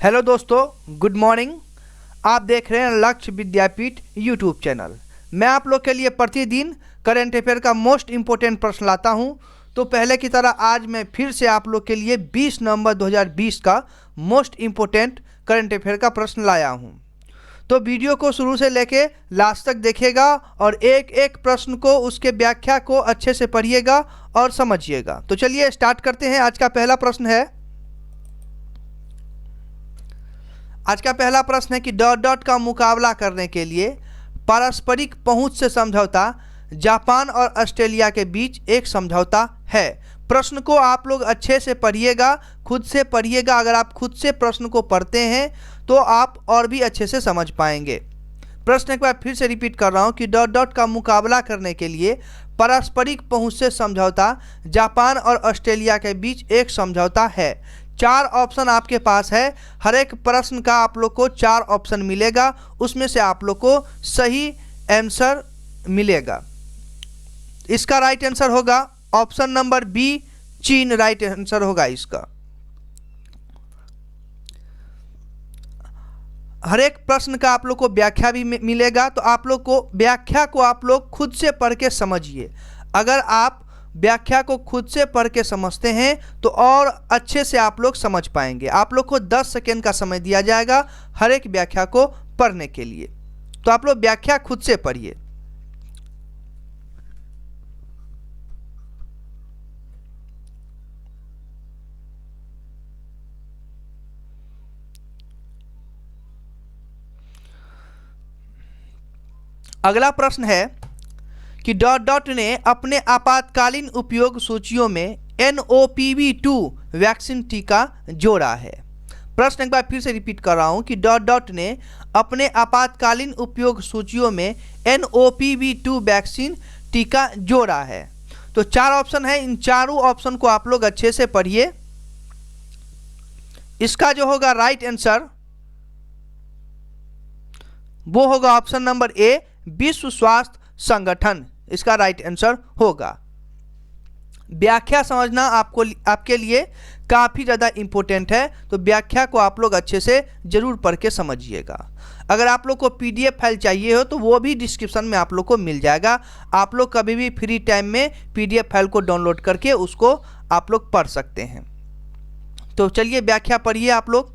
Hello दोस्तों, good morning. आप देख रहे हैं लक्ष्य विद्यापीठ यूट्यूब चैनल। मैं आप लोग के लिए प्रतिदिन करंट अफेयर का मोस्ट इम्पोर्टेंट प्रश्न लाता हूं। तो पहले की तरह आज मैं फिर से आप लोग के लिए 20 नवंबर 2020 का मोस्ट इम्पोर्टेंट करंट अफेयर का प्रश्न लाया हूं। तो वीडियो को शुरू से लेके लास्ट तक देखिएगा और एक एक प्रश्न को, उसके व्याख्या को अच्छे से पढ़िएगा और समझिएगा। तो चलिए स्टार्ट करते हैं। आज का पहला प्रश्न है कि डॉट डॉट का मुकाबला करने के लिए पारस्परिक पहुंच से समझौता जापान और ऑस्ट्रेलिया के बीच एक समझौता है। प्रश्न को आप लोग अच्छे से पढ़िएगा, खुद से पढ़िएगा। अगर आप खुद से प्रश्न को पढ़ते हैं तो आप और भी अच्छे से समझ पाएंगे। प्रश्न एक बार फिर से रिपीट कर रहा हूं कि डॉट डॉट का मुकाबला करने के लिए पारस्परिक पहुंच से समझौता जापान और ऑस्ट्रेलिया के बीच एक समझौता है। 4 ऑप्शन आपके पास है। हर एक प्रश्न का आप लोग को 4 ऑप्शन मिलेगा, उसमें से आप लोग को सही आंसर मिलेगा। इसका राइट आंसर होगा ऑप्शन नंबर बी, चीन राइट आंसर होगा इसका। हर एक प्रश्न का आप लोग को व्याख्या भी मिलेगा, तो आप लोग को व्याख्या को आप लोग खुद से पढ़ के समझिए। अगर आप व्याख्या को खुद से पढ़ के समझते हैं तो और अच्छे से आप लोग समझ पाएंगे। आप लोग को 10 सेकेंड का समय दिया जाएगा हर एक व्याख्या को पढ़ने के लिए, तो आप लोग व्याख्या खुद से पढ़िए। अगला प्रश्न है कि डॉट डॉट ने अपने आपातकालीन उपयोग सूचियों में NOPV2 वैक्सीन टीका जोड़ा है। प्रश्न एक बार फिर से रिपीट कर रहा हूं कि डॉट डॉट ने अपने आपातकालीन उपयोग सूचियों में NOPV2 वैक्सीन टीका जोड़ा है। तो 4 ऑप्शन है, इन चारों ऑप्शन को आप लोग अच्छे से पढ़िए। इसका जो होगा राइट आंसर वो होगा ऑप्शन नंबर ए, विश्व स्वास्थ्य संगठन। इसका राइट आंसर होगा। व्याख्या समझना आपके लिए काफ़ी ज़्यादा इम्पोर्टेंट है, तो व्याख्या को आप लोग अच्छे से ज़रूर पढ़ के समझिएगा। अगर आप लोग को PDF फाइल चाहिए हो तो वो भी डिस्क्रिप्शन में आप लोग को मिल जाएगा। आप लोग कभी भी फ्री टाइम में PDF फाइल को डाउनलोड करके उसको आप लोग पढ़ सकते हैं। तो चलिए व्याख्या पढ़िए आप लोग।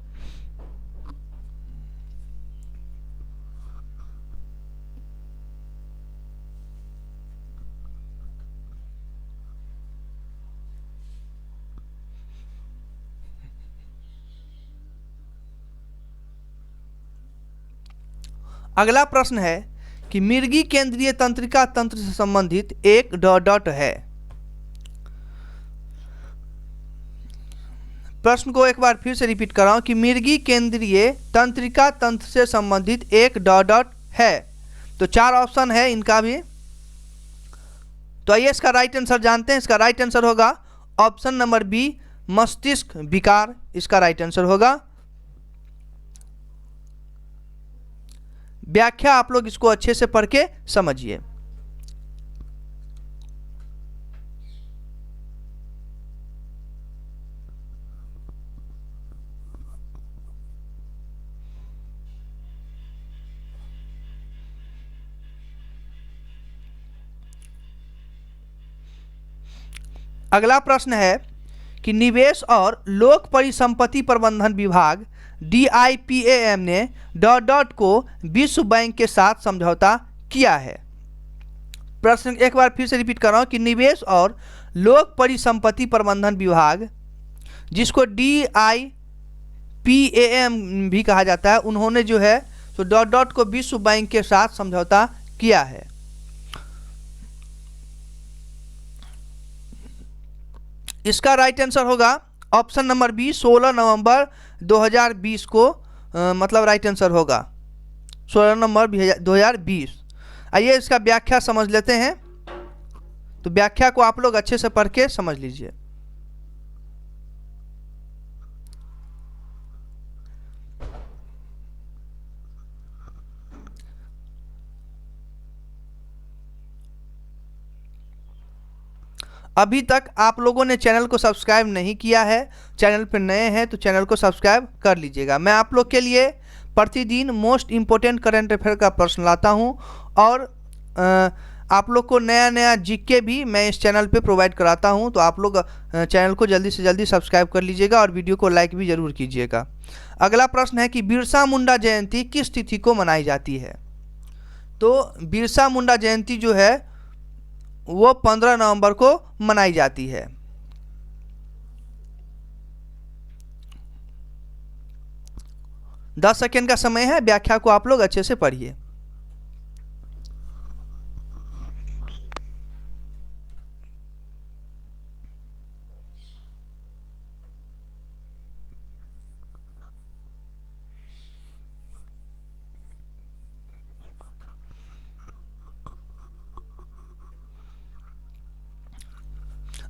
अगला प्रश्न है कि मिर्गी केंद्रीय तंत्रिका तंत्र से संबंधित एक डॉट डॉट है। प्रश्न को एक बार फिर से रिपीट कर रहा हूं कि मिर्गी केंद्रीय तंत्रिका तंत्र से संबंधित एक डॉट डॉट है। तो 4 ऑप्शन है इनका भी। तो आइए इसका राइट आंसर जानते हैं। इसका राइट आंसर होगा ऑप्शन नंबर बी, मस्तिष्क विकार। इसका राइट आंसर होगा। व्याख्या आप लोग इसको अच्छे से पढ़ के समझिए। अगला प्रश्न है कि निवेश और लोक परिसंपत्ति प्रबंधन विभाग DIPAM ने डॉट डॉट को विश्व बैंक के साथ समझौता किया है। प्रश्न एक बार फिर से रिपीट कर रहा हूं कि निवेश और लोक परिसंपत्ति प्रबंधन विभाग, जिसको DIPAM भी कहा जाता है, उन्होंने जो है तो डॉट डॉट को विश्व बैंक के साथ समझौता किया है। इसका राइट आंसर होगा ऑप्शन नंबर बी, 16 नवंबर 2020 को मतलब राइट आंसर होगा 16 नवंबर 2020। आइए इसका व्याख्या समझ लेते हैं। तो व्याख्या को आप लोग अच्छे से पढ़ के समझ लीजिए। अभी तक आप लोगों ने चैनल को सब्सक्राइब नहीं किया है, चैनल पर नए हैं तो चैनल को सब्सक्राइब कर लीजिएगा। मैं आप लोग के लिए प्रतिदिन मोस्ट इम्पोर्टेंट करंट अफेयर का प्रश्न लाता हूं और आप लोग को नया नया जीके भी मैं इस चैनल पे प्रोवाइड कराता हूं, तो आप लोग चैनल को जल्दी से जल्दी सब्सक्राइब कर लीजिएगा और वीडियो को लाइक भी ज़रूर कीजिएगा। अगला प्रश्न है कि बिरसा मुंडा जयंती किस तिथि को मनाई जाती है? तो बिरसा मुंडा जयंती जो है वो 15 नवंबर को मनाई जाती है। दस सेकेंड का समय है, व्याख्या को आप लोग अच्छे से पढ़िए।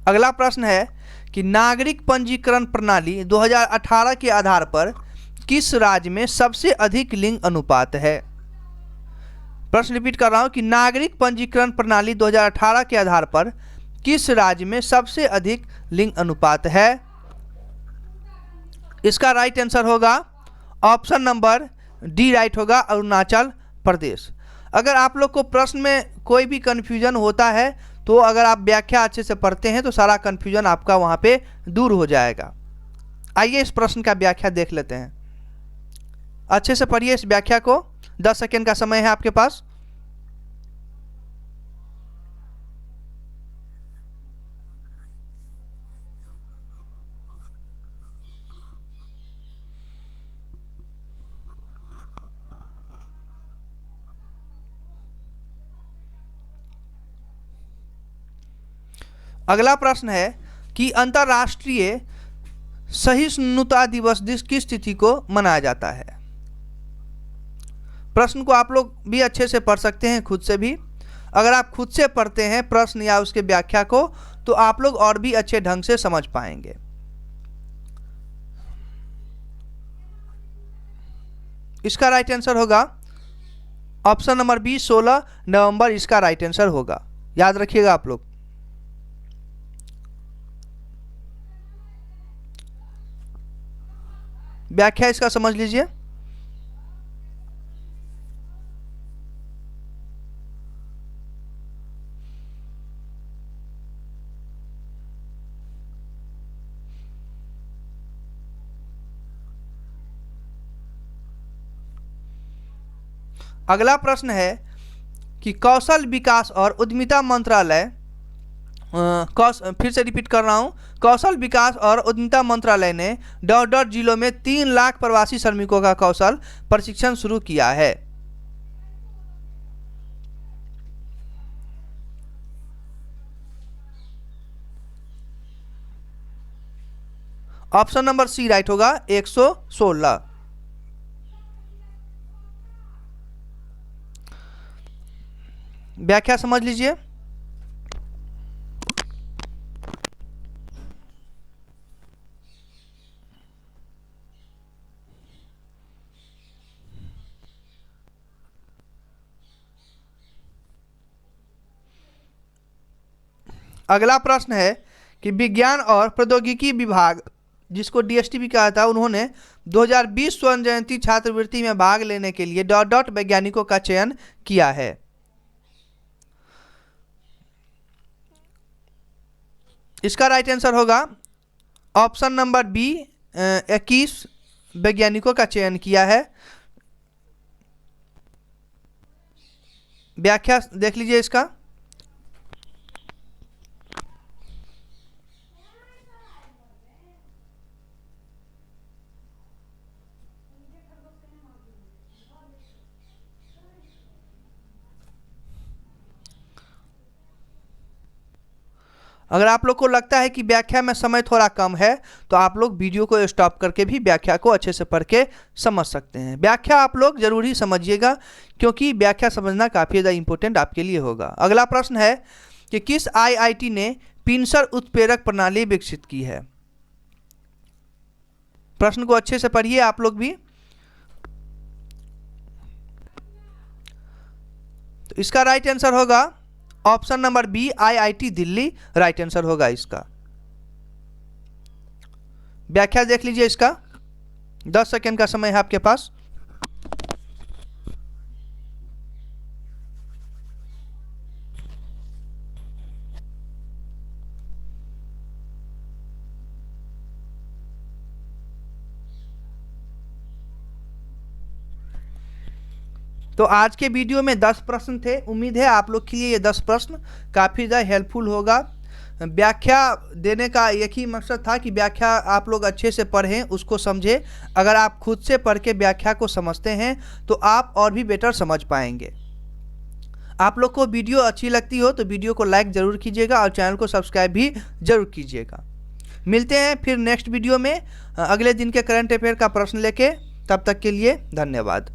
अगला प्रश्न है कि नागरिक पंजीकरण प्रणाली 2018 के आधार पर किस राज्य में सबसे अधिक लिंग अनुपात है? प्रश्न रिपीट कर रहा हूं कि नागरिक पंजीकरण प्रणाली 2018 के आधार पर किस राज्य में सबसे अधिक लिंग अनुपात है? इसका राइट आंसर होगा ऑप्शन नंबर डी राइट होगा, अरुणाचल प्रदेश। अगर आप लोग को प्रश्न में कोई भी कन्फ्यूजन होता है तो अगर आप व्याख्या अच्छे से पढ़ते हैं तो सारा कन्फ्यूजन आपका वहाँ पे दूर हो जाएगा। आइए इस प्रश्न का व्याख्या देख लेते हैं। अच्छे से पढ़िए इस व्याख्या को, 10 सेकेंड का समय है आपके पास। अगला प्रश्न है कि अंतर्राष्ट्रीय सहिष्णुता दिवस किस तिथि को मनाया जाता है? प्रश्न को आप लोग भी अच्छे से पढ़ सकते हैं खुद से भी। अगर आप खुद से पढ़ते हैं प्रश्न या उसके व्याख्या को तो आप लोग और भी अच्छे ढंग से समझ पाएंगे। इसका राइट आंसर होगा ऑप्शन नंबर बी, 16 नवंबर इसका राइट आंसर होगा। याद रखिएगा आप लोग। व्याख्या इसका समझ लीजिए। अगला प्रश्न है कि कौशल विकास और उद्यमिता मंत्रालय, फिर से रिपीट कर रहा हूं, कौशल विकास और उद्यमिता मंत्रालय ने डॉट डॉट जिलों में 3 लाख प्रवासी श्रमिकों का कौशल प्रशिक्षण शुरू किया है। ऑप्शन नंबर सी राइट होगा, 116। व्याख्या समझ लीजिए। अगला प्रश्न है कि विज्ञान और प्रौद्योगिकी विभाग, जिसको डीएसटी भी कहा था, उन्होंने 2020 स्वर्ण जयंती छात्रवृत्ति में भाग लेने के लिए डॉट डॉट वैज्ञानिकों का चयन किया है। इसका राइट आंसर होगा ऑप्शन नंबर बी, 21 वैज्ञानिकों का चयन किया है। व्याख्या देख लीजिए इसका। अगर आप लोग को लगता है कि व्याख्या में समय थोड़ा कम है तो आप लोग वीडियो को स्टॉप करके भी व्याख्या को अच्छे से पढ़ के समझ सकते हैं। व्याख्या आप लोग जरूर ही समझिएगा क्योंकि व्याख्या समझना काफ़ी ज़्यादा इंपॉर्टेंट आपके लिए होगा। अगला प्रश्न है कि किस आईआईटी ने पिंसर उत्प्रेरक प्रणाली विकसित की है? प्रश्न को अच्छे से पढ़िए आप लोग भी। तो इसका राइट आंसर होगा option number B IIT Delhi right answer होगा इसका। व्याख्या देख लीजिए इसका, 10 सेकेंड का समय है आपके पास। तो आज के वीडियो में 10 प्रश्न थे। उम्मीद है आप लोग के लिए ये 10 प्रश्न काफ़ी ज़्यादा हेल्पफुल होगा। व्याख्या देने का एक ही मकसद था कि व्याख्या आप लोग अच्छे से पढ़ें, उसको समझें। अगर आप खुद से पढ़ के व्याख्या को समझते हैं तो आप और भी बेटर समझ पाएंगे। आप लोग को वीडियो अच्छी लगती हो तो वीडियो को लाइक ज़रूर कीजिएगा और चैनल को सब्सक्राइब भी ज़रूर कीजिएगा। मिलते हैं फिर नेक्स्ट वीडियो में अगले दिन के करंट अफेयर का प्रश्न लेके। तब तक के लिए धन्यवाद।